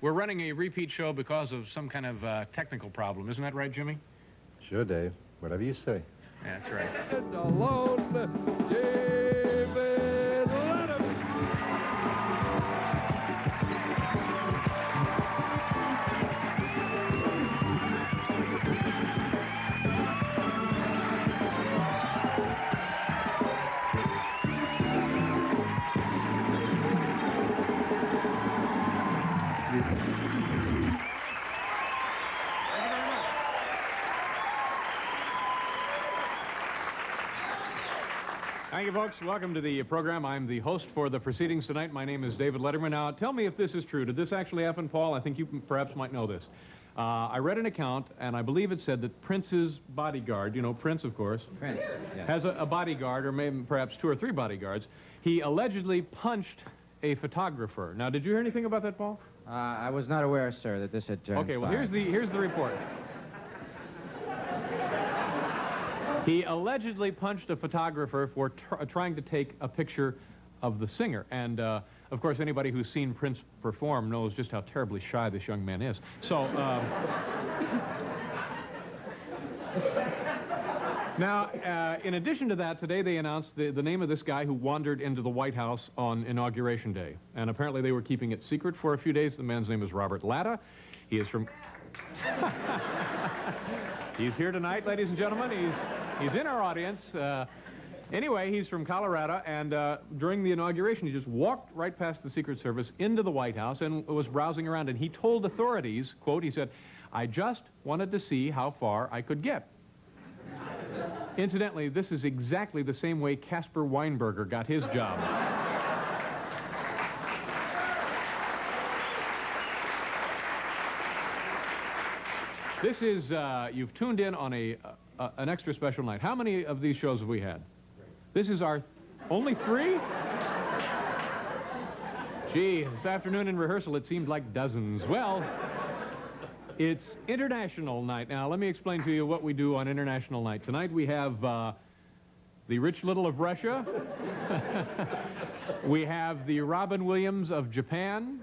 We're running a repeat show because of some kind of technical problem. Isn't that right, Jimmy? Sure, Dave. Whatever you say. Yeah, that's right. Alone, David Letterman. Thank you, folks. Welcome to the program. I'm the host for the proceedings tonight. My name is David Letterman. Now, tell me if this is true. Did this actually happen, Paul? I think you perhaps might know this. I read an account, and I believe it said that Prince's bodyguard, you know, Prince, of course, Prince, yeah. has a bodyguard, or maybe perhaps 2 or 3 bodyguards. He allegedly punched a photographer. Now, did you hear anything about that, Paul? I was not aware, sir, that this had transpired. Okay, well, here's the report. He allegedly punched a photographer for trying to take a picture of the singer. And, of course, anybody who's seen Prince perform knows just how terribly shy this young man is. So, now, in addition to that, today they announced the name of this guy who wandered into the White House on Inauguration Day. And apparently they were keeping it secret for a few days. The man's name is Robert Latta. He is from... He's here tonight, ladies and gentlemen. He's in our audience. Anyway, he's from Colorado, and during the inauguration, he just walked right past the Secret Service into the White House and was browsing around, and he told authorities, quote, he said, "I just wanted to see how far I could get." Incidentally, this is exactly the same way Caspar Weinberger got his job. This is, you've tuned in on an extra special night. How many of these shows have we had? This is our, only 3? Gee, this afternoon in rehearsal it seemed like dozens. Well, it's International Night. Now, let me explain to you what we do on International Night. Tonight we have the Rich Little of Russia. We have the Robin Williams of Japan.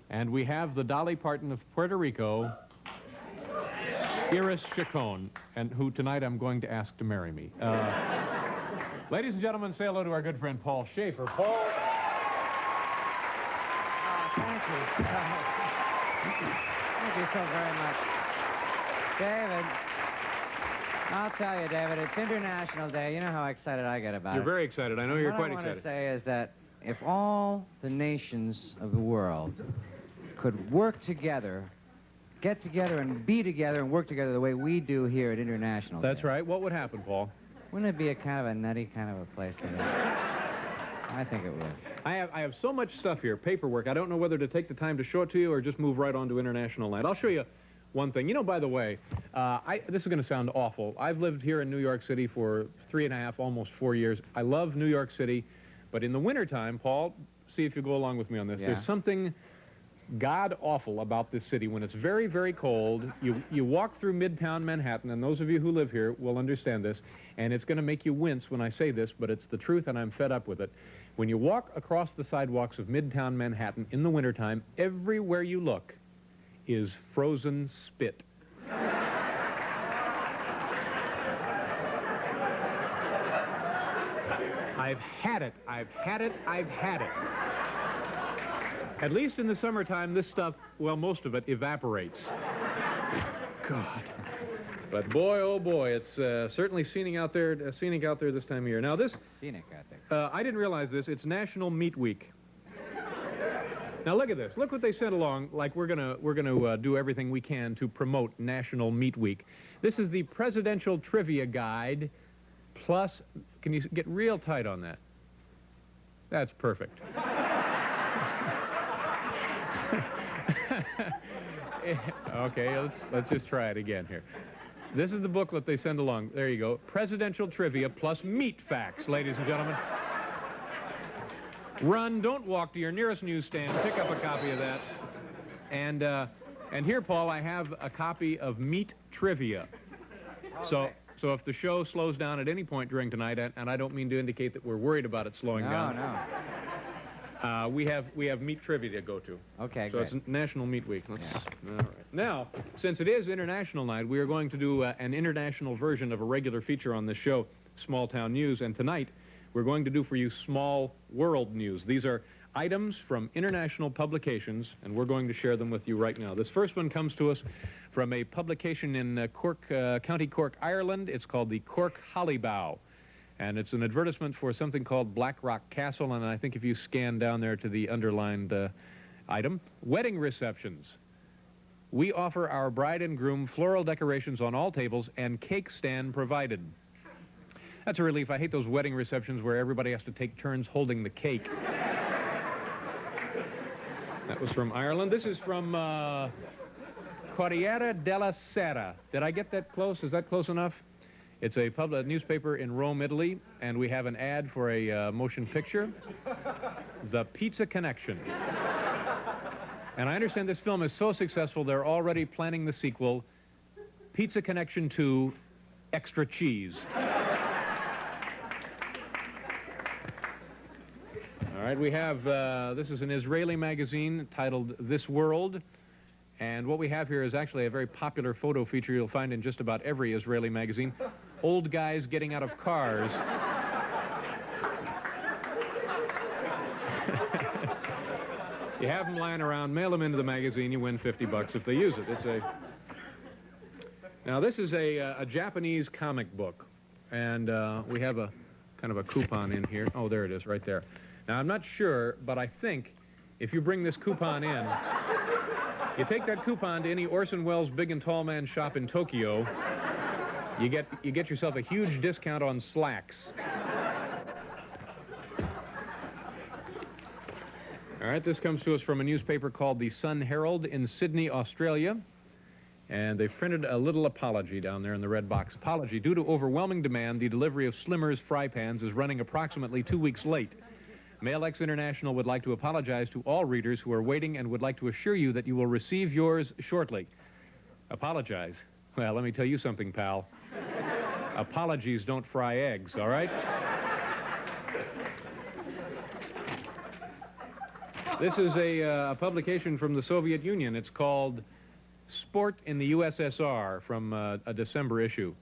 And we have the Dolly Parton of Puerto Rico, Iris Chacon, and who tonight I'm going to ask to marry me. Ladies and gentlemen, say hello to our good friend Paul Schaefer. Paul. Thank you. Thank you so very much. David, I'll tell you, David, it's International Day. You know how excited I get about it. You're very excited. I know you're quite What I want excited. to say is that if all the nations of the world could work together, get together and be together and work together the way we do here at International That's Day. right. What would happen, Paul? Wouldn't it be a kind of a nutty kind of a place to live? I think it would. I have so much stuff here, paperwork. I don't know whether to take the time to show it to you or just move right on to International Night. I'll show you one thing. You know, by the way, this is going to sound awful. I've lived here in New York City for 3.5, almost 4 years. I love New York City, but in the wintertime, Paul, see if you go along with me on this. Yeah. There's something god-awful about this city. When it's very, very cold, you walk through Midtown Manhattan, and those of you who live here will understand this, and it's going to make you wince when I say this, but it's the truth, and I'm fed up with it. When you walk across the sidewalks of Midtown Manhattan in the wintertime, everywhere you look is frozen spit. I've had it. I've had it. I've had it. At least in the summertime, this stuff, well, most of it evaporates. God. But boy, oh boy, it's certainly scenic out there this time of year. Now this... Scenic out there. I didn't realize this. It's National Meat Week. Now look at this. Look what they sent along. Like we're gonna do everything we can to promote National Meat Week. This is the Presidential Trivia Guide. Plus, can you get real tight on that? That's perfect. Okay, let's just try it again here. This is the booklet they send along. There you go. Presidential Trivia plus Meat Facts, ladies and gentlemen. Run, don't walk to your nearest newsstand. Pick up a copy of that. And here, Paul, I have a copy of Meat Trivia. So if the show slows down at any point during tonight, and I don't mean to indicate that we're worried about it slowing down. No. We have meat trivia to go to. Okay, So good. it's National Meat Week. All Yeah. right. Now, since it is International Night, we are going to do an international version of a regular feature on this show, Small Town News. And tonight, we're going to do for you Small World News. These are items from international publications, and we're going to share them with you right now. This first one comes to us from a publication in Cork, County Cork, Ireland. It's called the Cork Hollybough. And it's an advertisement for something called Black Rock Castle, and I think if you scan down there to the underlined item, wedding receptions. We offer our bride and groom floral decorations on all tables and cake stand provided. That's a relief. I hate those wedding receptions where everybody has to take turns holding the cake. That was from Ireland. This is from Corriere della Sera. Did I get that close? Is that close enough? It's a newspaper in Rome, Italy, and we have an ad for a motion picture, The Pizza Connection. And I understand this film is so successful, they're already planning the sequel, Pizza Connection 2, Extra Cheese. All right, we have, this is an Israeli magazine titled This World. And what we have here is actually a very popular photo feature you'll find in just about every Israeli magazine. Old guys getting out of cars. You have them lying around, mail them into the magazine, you win $50 if they use it. It's a... Now, this is a Japanese comic book, and we have a kind of a coupon in here. Oh, there it is, right there. Now, I'm not sure, but I think if you bring this coupon in, you take that coupon to any Orson Welles Big and Tall Man shop in Tokyo, you get yourself a huge discount on slacks. All right, this comes to us from a newspaper called the Sun Herald in Sydney, Australia. And they've printed a little apology down there in the red box. Apology. Due to overwhelming demand, the delivery of Slimmer's fry pans is running approximately 2 weeks late. Mail-X International would like to apologize to all readers who are waiting and would like to assure you that you will receive yours shortly. Apologize? Well, let me tell you something, pal. Apologies don't fry eggs, all right? This is a publication from the Soviet Union. It's called Sport in the USSR from a December issue.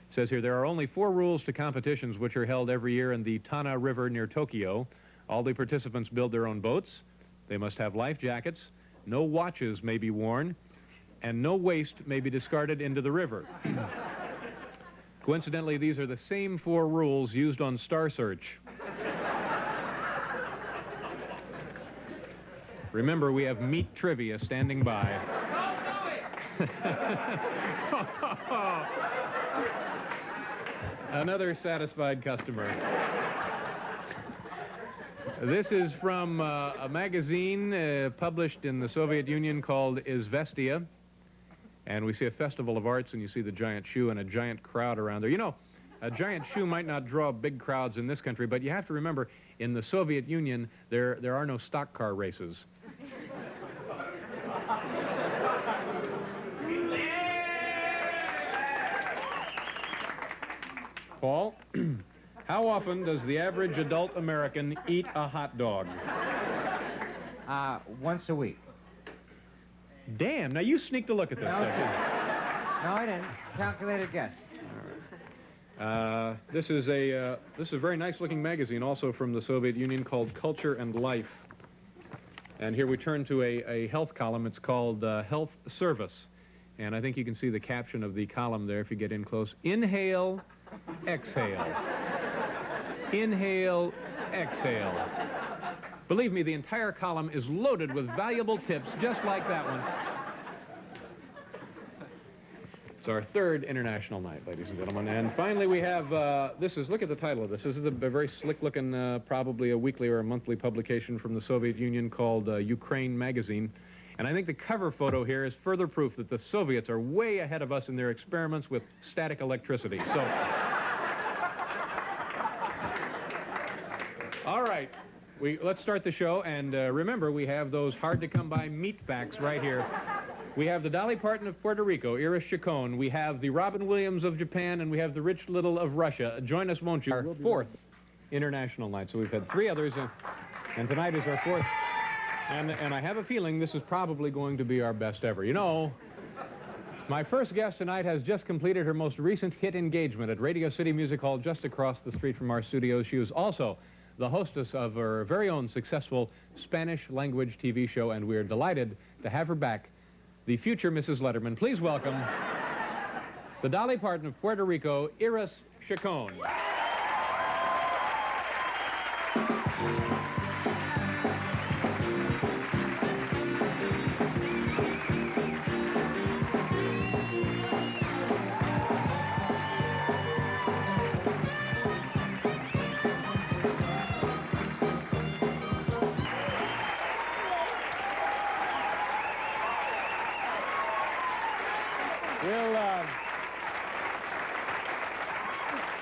It says here, there are only 4 rules to competitions which are held every year in the Tana River near Tokyo. All the participants build their own boats. They must have life jackets. No watches may be worn. And no waste may be discarded into the river. Coincidentally, these are the same 4 rules used on Star Search. Remember, we have meat trivia standing by. Another satisfied customer. This is from a magazine published in the Soviet Union called Izvestia. And we see a festival of arts, and you see the giant shoe and a giant crowd around there. You know, a giant shoe might not draw big crowds in this country, but you have to remember, in the Soviet Union, there are no stock car races. Paul, how often does the average adult American eat a hot dog? Once a week. Damn, now you sneaked a look at this. No, I didn't. Calculated guess. This is a very nice-looking magazine, also from the Soviet Union, called Culture and Life. And here we turn to a health column. It's called Health Service. And I think you can see the caption of the column there if you get in close. Inhale, exhale. Inhale, exhale. Believe me, the entire column is loaded with valuable tips just like that one. It's our 3rd international night, ladies and gentlemen. And finally, we have, look at the title of this. This is a very slick-looking, probably a weekly or a monthly publication from the Soviet Union called Ukraine Magazine. And I think the cover photo here is further proof that the Soviets are way ahead of us in their experiments with static electricity. So, all right, let's start the show. And remember, we have those hard-to-come-by meat facts right here. We have the Dolly Parton of Puerto Rico, Iris Chacon. We have the Robin Williams of Japan, and we have the Rich Little of Russia. Join us, won't you? Our 4th international night. So we've had 3 others. And tonight is our fourth. And I have a feeling this is probably going to be our best ever. You know, my first guest tonight has just completed her most recent hit engagement at Radio City Music Hall just across the street from our studios. She was also the hostess of her very own successful Spanish language TV show, and we're delighted to have her back, the future Mrs. Letterman. Please welcome the Dolly Parton of Puerto Rico, Iris Chacon.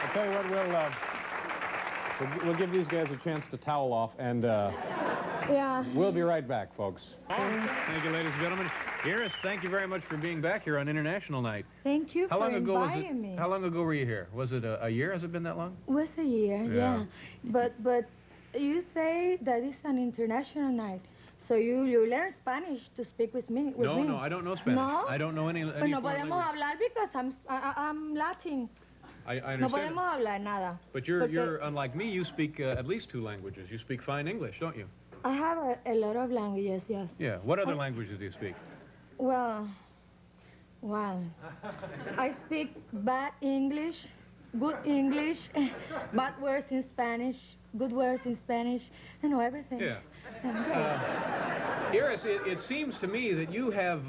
I'll tell you what, we'll give these guys a chance to towel off, and Yeah. we'll be right back, folks. Thank you, ladies and gentlemen. Iris, thank you very much for being back here on International Night. Thank you for inviting me. How long ago were you here? Was it a year? Has it been that long? Was a year, Yeah. yeah. But you say that it's an international night, so you learn Spanish to speak with me. No, I don't know Spanish. No? I don't know any Pues foreign no podemos language. hablar because I'm Latin. I No understand. podemos hablar nada. But you're Porque unlike me. You speak at least 2 languages. You speak fine English, don't you? I have a lot of languages, yes. Yeah. What other languages do you speak? Well, I speak bad English, good English, bad words in Spanish, good words in Spanish, everything. Yeah. Yeah. Iris, it seems to me that you have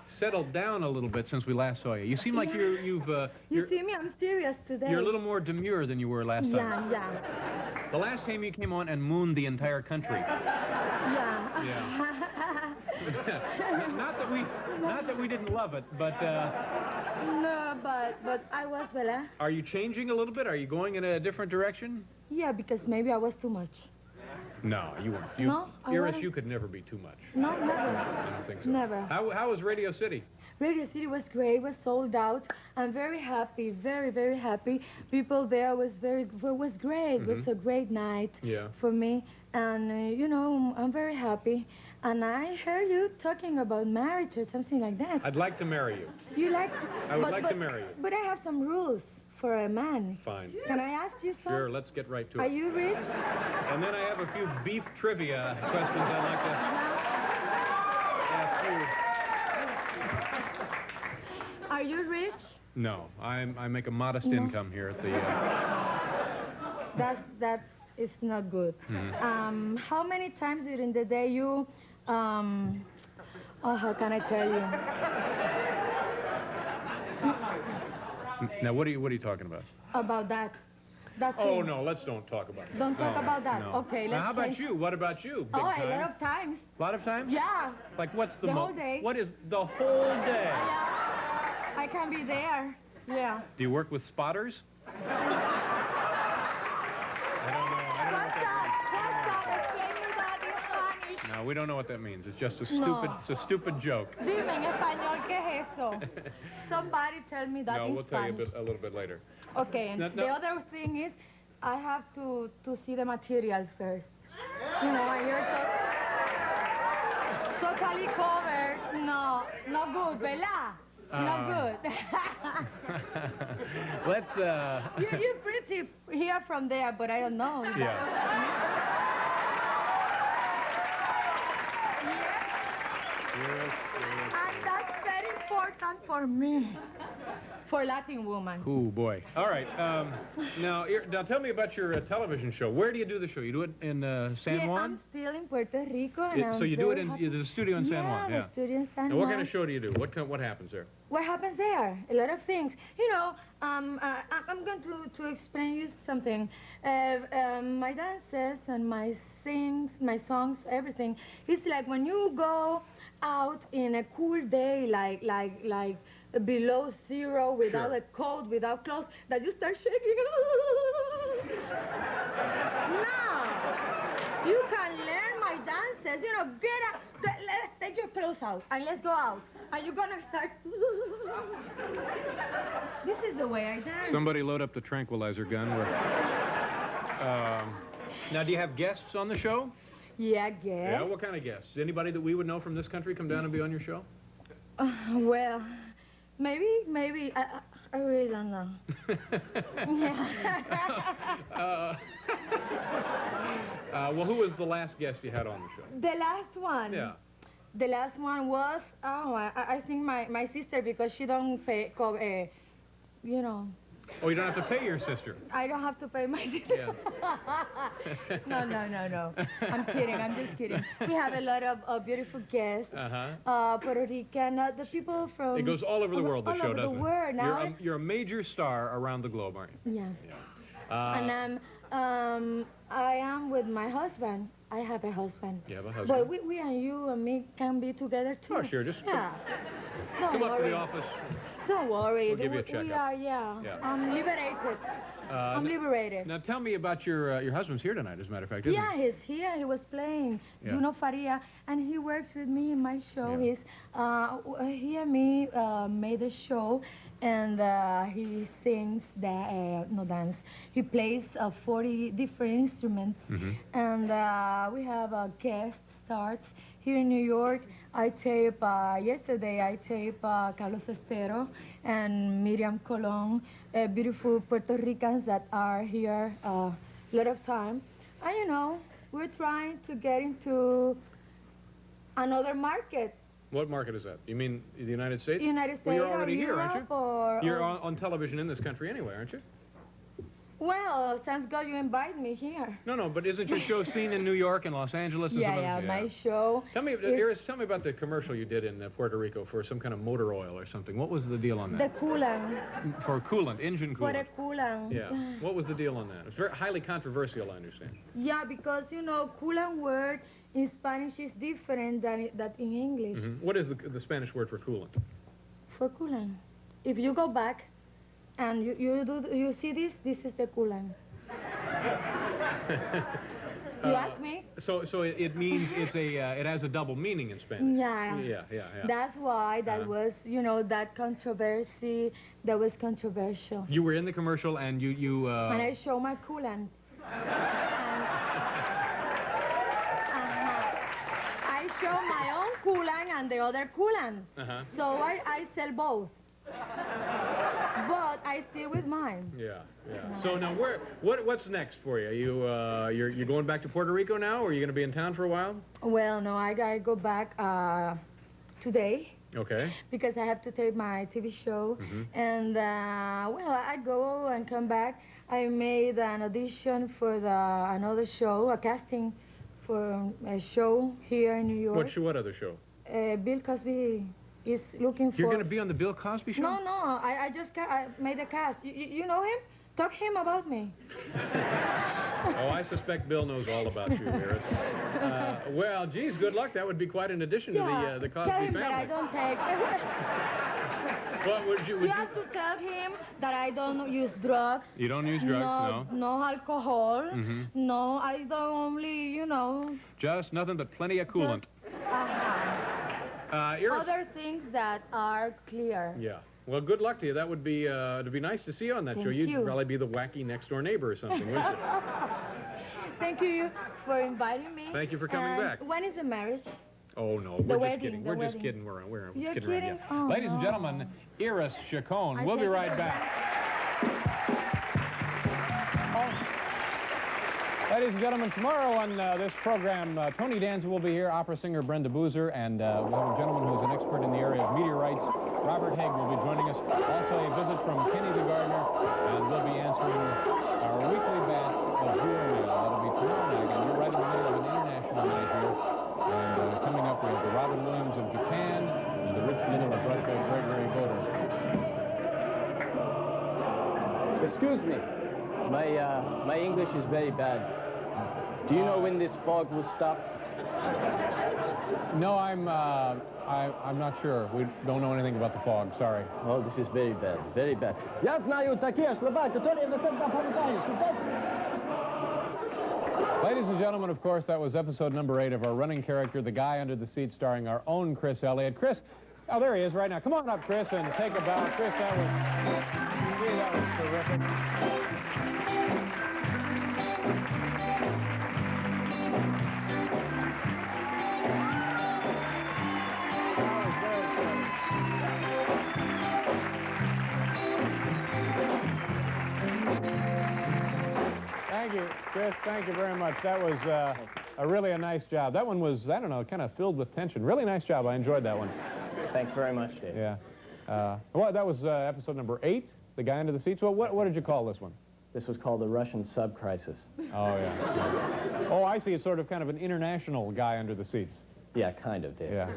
settled down a little bit since we last saw you. You seem like Yeah. You see me, I'm serious today. you're a little more demure than you were last time. Yeah. The last time you came on and mooned the entire country. Yeah. Not that we didn't love it, but No, but I was, ¿verdad? are you changing a little bit? Are you going in a different direction? Yeah, because maybe I was too much. No, you weren't. No, I Iris, wasn't. you could never be too much. No, never. I don't think so. Never. How was Radio City? Radio City was great, was sold out. I'm very happy, very, very happy. People there was great. It was a great night Yeah. for me. And, I'm very happy. And I heard you talking about marriage or something like that. I'd like to marry you. You like... I would like to marry you. But I have some rules for a man. Fine. Can I ask you some? Sure, let's get right to Are it. you rich? And then I have a few beef trivia questions I'd like to ask you. Are you rich? No, I make a modest No. income here at the... That's it's not good. Mm-hmm. How many times during the day you how can I tell you? Now, what are you talking about? About that Oh, thing. no, let's don't talk about it. Don't talk No, about that. no. Okay, Now, let's how about change. you? What about you? Big Oh, time? a lot of times. A lot of times? Yeah. Like, what's the The whole day. What is the whole day? Yeah. I can be there. Yeah. Do you work with spotters? I don't know. What's up? Explain me that in Spanish. No, we don't know what that means. It's just a No. stupid joke. Dime en español qué es eso. Somebody tell me that No, in we'll tell you Spanish. a little bit later. Okay, and No, the no. other thing is, I have to see the material first. And you're totally covered. No, not good, ¿verdad? Not good. Let's, You're pretty here from there, but I don't know. yeah. Yes. And that's very important for me. For Latin woman. Oh, boy. All right. Now tell me about your television show. Where do you do the show? You do it in San Yeah, Juan? I'm still in Puerto Rico. And So you do it I'm in very the studio in San Juan? Yeah, the studio in San And what Juan. kind of show do you do? What happens there? What happens there? A lot of things. I'm going to explain you something. My dances and my songs, everything. It's like when you go out in a cool day, like below zero, without Sure. a coat, without clothes, that you start shaking. Now, you can learn my dances. Get up. Let's take your clothes out and let's go out. And you're gonna start. This is the way I dance. Somebody load up the tranquilizer gun. Now, do you have guests on the show? Yeah, I guess. Yeah, what kind of guests? Anybody that we would know from this country come down and be on your show? Well, maybe. I really don't know. Well, who was the last guest you had on the show? The last one. Yeah. The last one was, I think my sister, because she don't pay, you know. Oh, you don't have to pay your sister. I don't have to pay my sister. Yeah. No. I'm kidding. I'm just kidding. We have a lot of beautiful guests. Puerto Rican, the people from... It goes all over the world, the show, doesn't it? All over the world. Now You're a major star around the globe, aren't you? Yeah. And I am with my husband. I have a husband. You have a husband? But we and you and me can be together too. Oh, sure. Just yeah. Don't come up to worry. the office. Don't worry. We'll give you a checkup. We are, yeah. I'm liberated. I'm liberated. Now, tell me about your husband's here tonight, as a matter of fact, isn't Yeah, he's here. He was playing Juno Faria, and he works with me in my show. Yeah. He and me made a show, and he sings, no dance. He plays 40 different instruments, and we have guest stars here in New York. I tape, yesterday I tape Carlos Estero and Miriam Colon, beautiful Puerto Ricans that are here a lot of time. And you know, we're trying to get into another market. What market is that? You mean the United States? United States Well, you're already or here, Europe, aren't you? You're on television in this country anyway, aren't you? Well, thank God you invite me here. No, but isn't your show seen in New York and Los Angeles? And Yeah, my show. Tell me, Iris, tell me about the commercial you did in Puerto Rico for some kind of motor oil or something. What was the deal on that? The coolant. For coolant, engine For coolant. the coolant. Yeah. What was the deal on that? It's very highly controversial, I understand. Yeah, because, you know, coolant word in Spanish is different than that in English. What is the Spanish word for coolant? For coolant. If you go back and you see this is the coolant. You ask me? So it means it has a double meaning in Spanish. Yeah. Yeah. That's why that was, you know, that controversy, that was controversial. You were in the commercial and you And I show my coolant. I show my own coolant and the other coolant. So I sell both. But I still with mine. Yeah. So now what's next for you? You're going back to Puerto Rico now, or are you going to be in town for a while? Well, no, I gotta go back today. Okay. Because I have to tape my TV show. And, well, I go and come back. I made an audition for another show, a casting for a show here in New York. What other show? Bill Cosby is looking for... You're going to be on the Bill Cosby show? No, I just I made a cast. You know him? Talk to him about me. Oh, I suspect Bill knows all about you, Iris. Well, geez, good luck. That would be quite an addition to the Cosby tell him family. that I don't take... What would you have to tell him that I don't use drugs. You don't use drugs, no? No alcohol. No, I don't only, you know... Just nothing but plenty of coolant. Iris, other things that are clear. Yeah. Well, good luck to you. That would be it'd be nice to see you on that show. You'd probably be the wacky next door neighbor or something, wouldn't you? Thank you for inviting me. Thank you for coming back. When is the marriage? Oh no, The we're wedding, just kidding. the We're just wedding. kidding. We're You're kidding around. kidding? Yeah. Oh, Ladies and no. gentlemen, Iris Chacon. We'll be right back. Ladies and gentlemen, tomorrow on this program, Tony Danza will be here, opera singer Brenda Boozer, and we have a gentleman who's an expert in the area of meteorites. Robert Haig will be joining us. Also a visit from Kenny the Gardener, and we'll be answering our weekly batch of viewer mail. That'll be tomorrow night, and we're right in the middle of an international night here. And coming up, we have the Robin Williams of Japan and the Rich Little of Russia, Gregory Boder. Excuse me, my English is very bad. Do you know when this fog will stop? No, I'm not sure. We don't know anything about the fog. Sorry. Oh, this is very bad, very bad. Я знаю такие слова, которые всегда помогают. Ladies and gentlemen, of course, that was episode number 8 of our running character, The Guy Under the Seat, starring our own Chris Elliott. Chris, oh, there he is right now. Come on up, Chris, and take a bow. Chris, that was terrific. Chris, thank you very much. That was really a nice job. That one was, I don't know, kind of filled with tension. Really nice job. I enjoyed that one. Thanks very much, Dave. Yeah. Well, that was episode number 8, The Guy Under the Seats. Well, what did you call this one? This was called the Russian sub-crisis. Oh, yeah. Oh, I see. It's sort of kind of an international guy under the seats. Yeah, kind of, Dave. Yeah.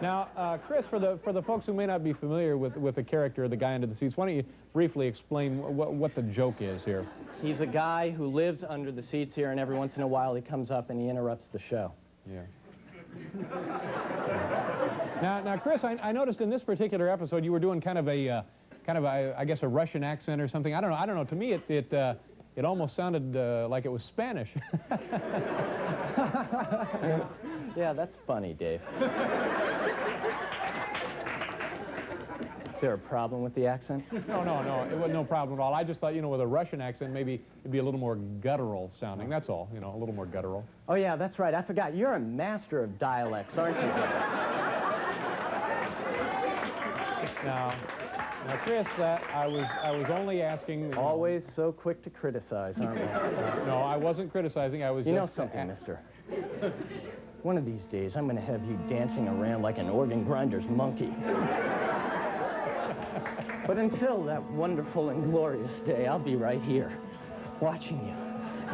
Now, Chris, for the folks who may not be familiar with the character of the guy under the seats, why don't you briefly explain what the joke is here? He's a guy who lives under the seats here, and every once in a while he comes up and he interrupts the show. Yeah. Now, Chris, I noticed in this particular episode you were doing kind of a, I guess, a Russian accent or something. I don't know. To me, it almost sounded like it was Spanish. Yeah, that's funny, Dave. Is there a problem with the accent? No. It wasn't no problem at all. I just thought, with a Russian accent, maybe it'd be a little more guttural sounding. That's all, a little more guttural. Oh, yeah, that's right. I forgot. You're a master of dialects, aren't you, Dave? Now, Chris, I was only asking... Always so quick to criticize, aren't we? No, I wasn't criticizing. I was You just... know something, mister? One of these days, I'm going to have you dancing around like an organ grinder's monkey. But until that wonderful and glorious day, I'll be right here, watching you,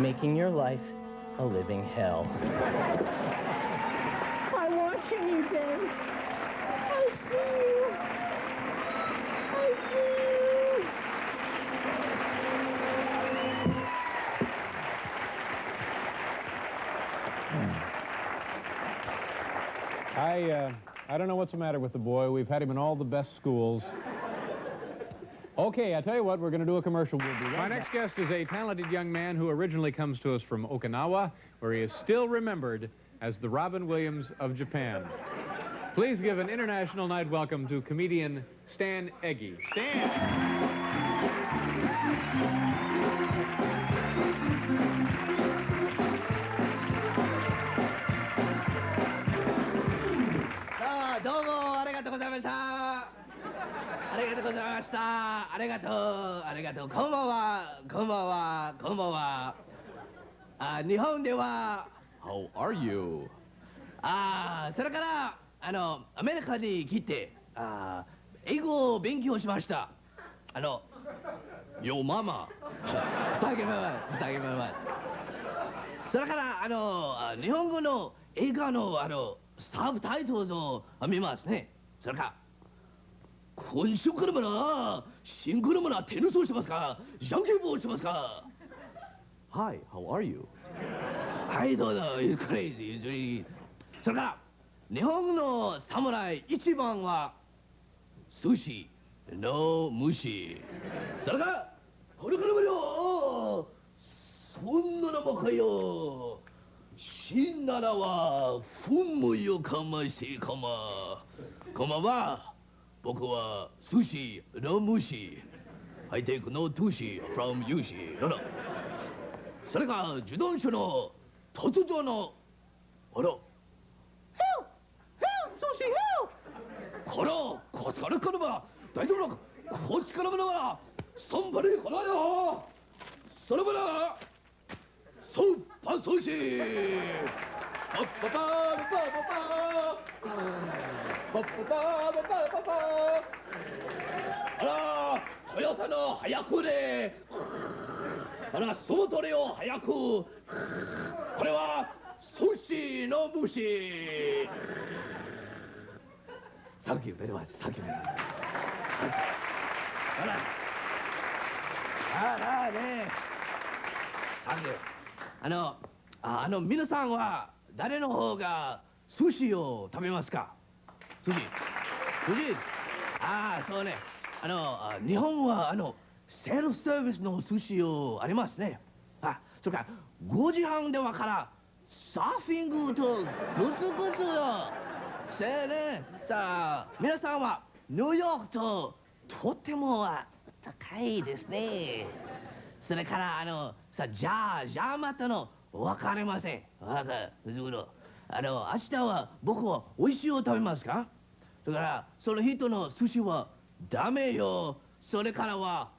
making your life a living hell. I'm watching you, Dave. I see you. I see you. I don't know what's the matter with the boy. We've had him in all the best schools. Okay, I tell you what, we're going to do a commercial. We'll be right My next guest is a talented young man who originally comes to us from Okinawa, where he is still remembered as the Robin Williams of Japan. Please give an international night welcome to comedian Stan Eggy. Stan! How are you? それからアメリカに来て英語を勉強しました。Yo mama. 下げまま下げまま。それから日本語の映画のサブタイトルを見ますね。それから今週からもなシンクロもなテニスをしますかじゃんけんぽんをしますか。 Hi, how are you? はいどうぞ It's crazy. It's really... それから日本の侍一番は寿司の虫。それからこれからもよそんなのばかよ死んだらはふんもよかましかま。こんばんは。僕は寿司の虫。I take no sushi from Yushi. それから自動車の突如のあらこら、こされからば大丈夫だこっちからばなサンバリこらよそればなソーパーソーシーパッパパーパパパパッパパパパパパあらトヨタの早くねあらそうとれよ早くこれは寿司の虫Thank you very much. Thank you very much. あらね。Thank you. 皆さんは誰の方が寿司を食べますか？寿司。そうね。日本はセルフサービスの寿司をありますね。それから5時半ではからサーフィングとグツグツよ。せやね。さあ皆さんはニューヨークととっても高いですね。それからじゃあまたの分かりません。明日は僕は美味しいを食べますか？だからその人の寿司はダメよ。それからは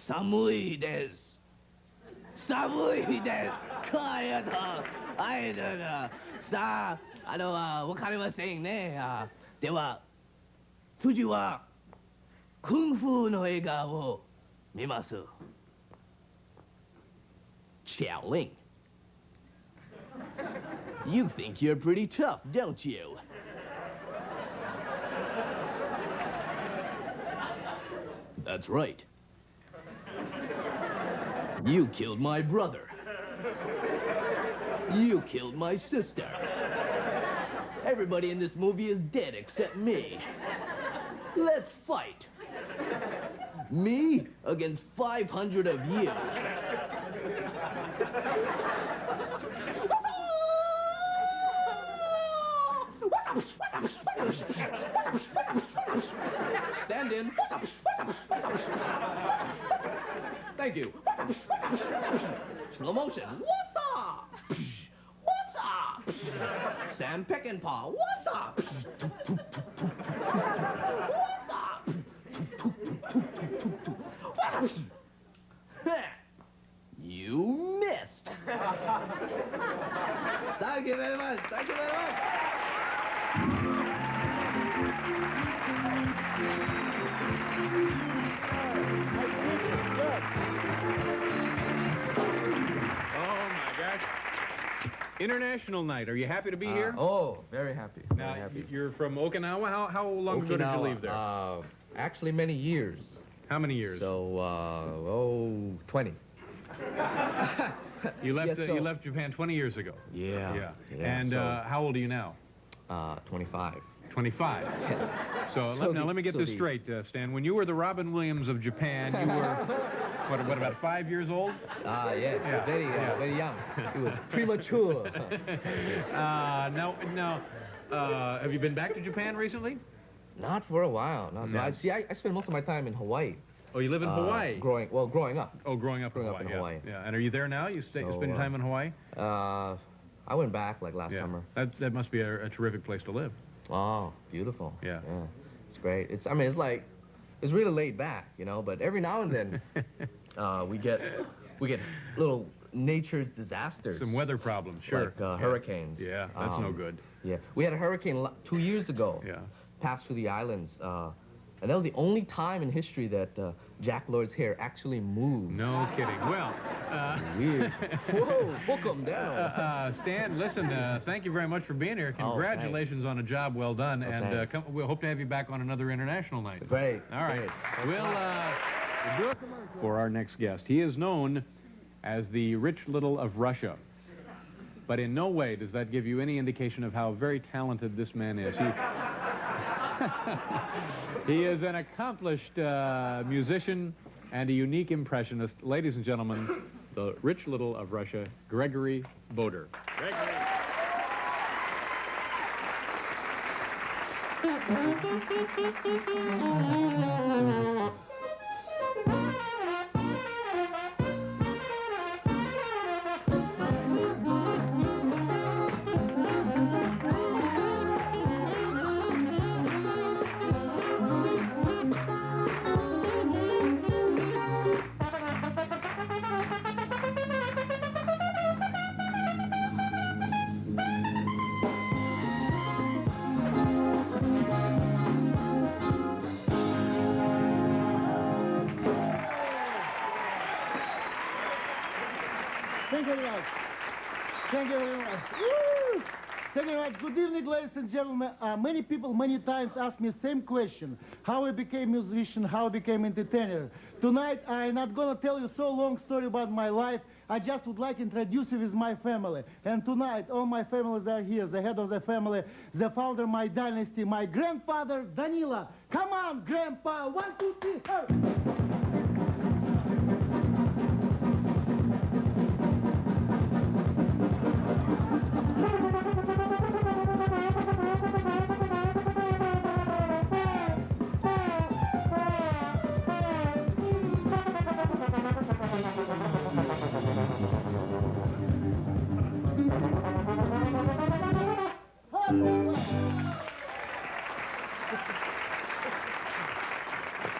寒いです。寒いです。はいだ。さあ、わかりませんね。では、筋は、クンフーの映画を見ます。Shaolin. You think you're pretty tough, don't you? That's right. You killed my brother. You killed my sister. Everybody in this movie is dead except me. Let's fight. Me against 500 of you. Stand in. Thank you. Slow motion. What's up? What's up? Sam Peckinpah. What's up? What's up? You missed. Thank you very much. Thank you very much. Oh, my gosh. International night. Are you happy to be here? Oh, very happy. Now, Very happy. you're from Okinawa. How long ago did you leave there? Actually, many years. How many years? So, 20. You left Yeah, so- you left Japan 20 years ago. Yeah. And so, how old are you now? 25. 25. Yes. So, let me get this straight, Stan. When you were the Robin Williams of Japan, you were what about 5 years old? Yes. Yeah, Very young. It was premature. Now, have you been back to Japan recently? Not for a while. Not. No. I spent most of my time in Hawaii. Oh, you live in Hawaii. Growing up. Oh, growing up in Hawaii. Yeah. And are you there now? You spend time in Hawaii? I went back like last summer. That must be a terrific place to live. Oh, beautiful. Yeah. It's great. It's really laid back, but every now and then we get little nature's disasters. Some weather problems, sure. Like hurricanes. Yeah, that's no good. Yeah. We had a hurricane 2 years ago. Yeah. Passed through the islands. And that was the only time in history that Jack Lord's hair actually moved. No kidding. Well, Weird. Whoa, book 'em down. Stan, listen, thank you very much for being here. Oh, Congratulations on a job well done. Oh, and thanks. we'll hope to have you back on another international night. Great. All right. Great. We'll do it for our next guest. He is known as the Rich Little of Russia. But in no way does that give you any indication of how very talented this man is. He is an accomplished musician and a unique impressionist. Ladies and gentlemen, the Rich Little of Russia, Gregory Boder. Gregory. Thank you very much. Thank you very much. Woo! Thank you very much. Good evening, ladies and gentlemen. Many people many times ask me same question. How I became musician, how I became entertainer. Tonight, I'm not going to tell you so long story about my life. I just would like to introduce you with my family. And tonight, all my families are here. The head of the family, the founder of my dynasty, my grandfather, Danila. Come on, Grandpa. 1, 2, 3, hurry.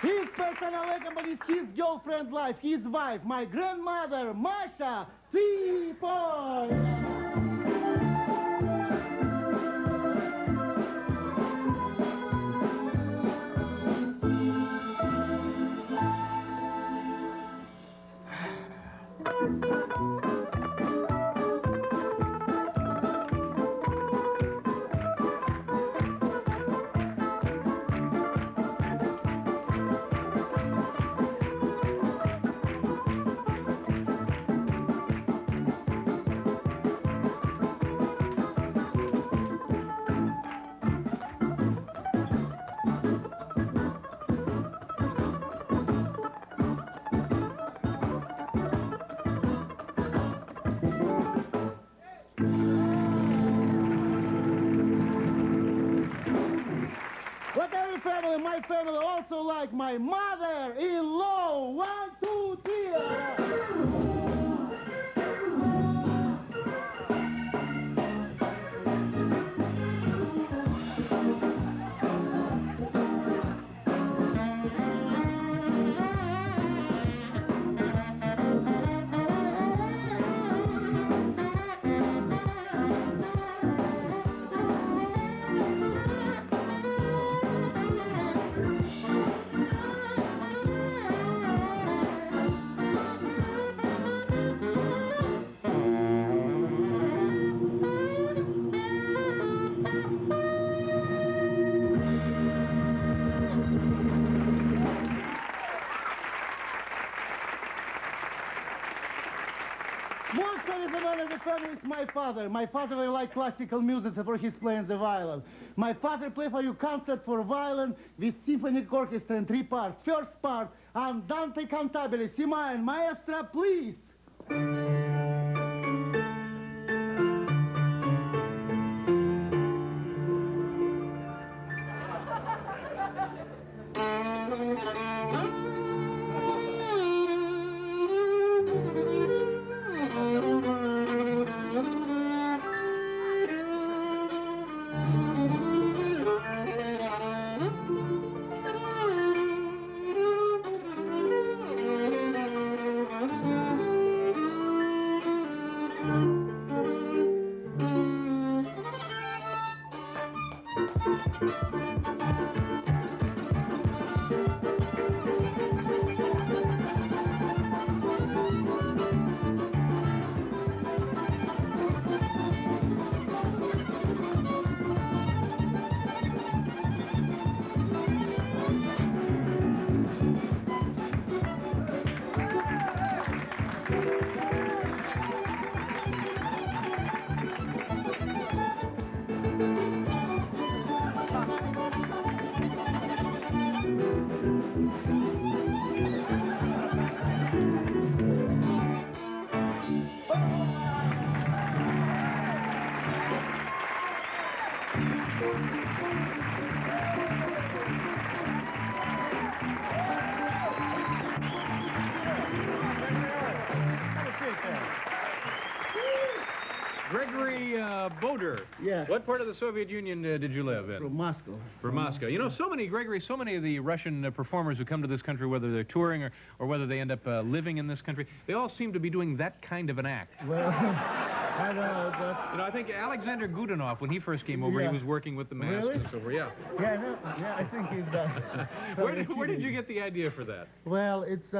His personal accompanies his girlfriend life, his wife, my grandmother, Masha. 3 points. My family also like my mother-in-law. 1, 2, 3. The family is my father. My father very like classical music for his playing the violin. My father play for you concert for violin with symphonic orchestra in 3 parts. First part, Andante cantabile, C minor, maestra, please. Gregory Boder. Yeah. What part of the Soviet Union did you live in? From Moscow. From Moscow. You know, Gregory, so many of the Russian performers who come to this country, whether they're touring or whether they end up living in this country, they all seem to be doing that kind of an act. Well, I know, but... You know, I think Alexander Godunov, when he first came over, Yeah. he was working with the masks Really? and so forth. Yeah. Yeah, no, yeah, I think he's done. Where did you get the idea for that? Well, it's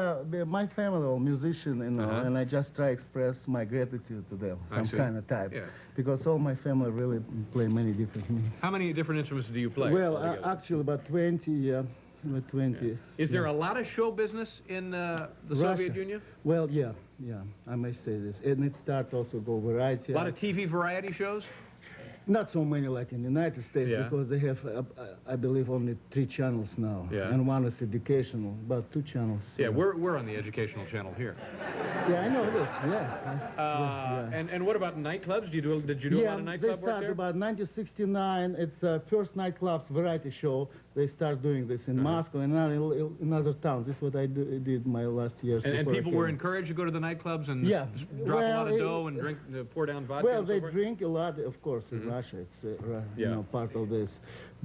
my family all musician, you know, Uh-huh. and I just try to express my gratitude to them, I some see. kind of type. Yeah. Because all my family really play many different music. How many different instruments do you play? Well, altogether? actually about 20, yeah, about 20. Is there a lot of show business in the Soviet Russia. Union? Well, yeah, I may say this. And it starts also go variety. A lot of TV variety shows? Not so many like in the United States, Yeah. because they have, I believe, only 3 channels now. Yeah. And one is educational, about 2 channels. Yeah, we're on the educational channel here. Yeah, I know this, yeah. And what about nightclubs? Did you do a lot of they nightclub work started there? about 1969. It's first nightclubs variety show. They start doing this in Moscow and in other towns. This is what I did my last years. And before I people came. were encouraged to go to the nightclubs and Yeah. drop a lot of Well, dough and drink, pour down vodka Well, and so they forth? drink a lot, of course, Russia. It's Yeah. you know, part of this.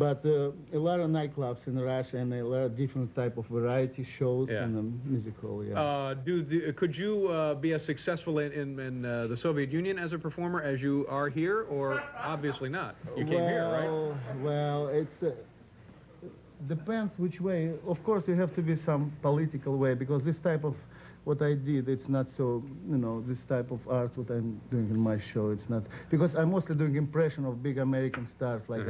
But a lot of nightclubs in Russia and a lot of different type of variety shows Yeah. and musical. Yeah. Could you be as successful in the Soviet Union as a performer as you are here, or obviously not? You came here, right? Well, it's depends which way. Of course, you have to be some political way, because this type of what I did, it's not so, you know, this type of art what I'm doing in my show, it's not, because I'm mostly doing impression of big American stars, like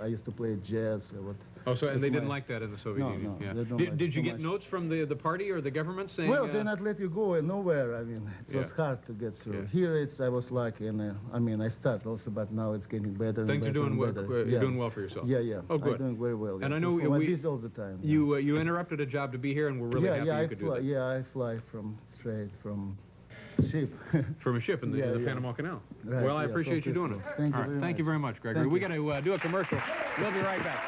I used to play jazz or what. Oh, so and they didn't like that in the Soviet No, Union. no, Yeah. they don't Did, like did it you so get much. notes from the party or the government saying? Well, they not let you go nowhere. I mean, it was Yeah. hard to get through. Yeah. Here, I was lucky, and I mean, I started also, but now it's getting better. Things are and better doing and well. better. You're doing well for yourself. Yeah, yeah. Oh, good. I'm doing very well. And yeah. I know I'm we- busy all the time. Yeah. You interrupted a job to be here, and we're really happy yeah, you could do that. Yeah, I fly straight from ship. From a ship in the, Yeah, in the yeah. Panama Canal. Right, Well, I yeah, appreciate you doing it. Thank you All right, very thank you much. very much, Gregory. Thank We you. got to do a commercial. We'll be right back.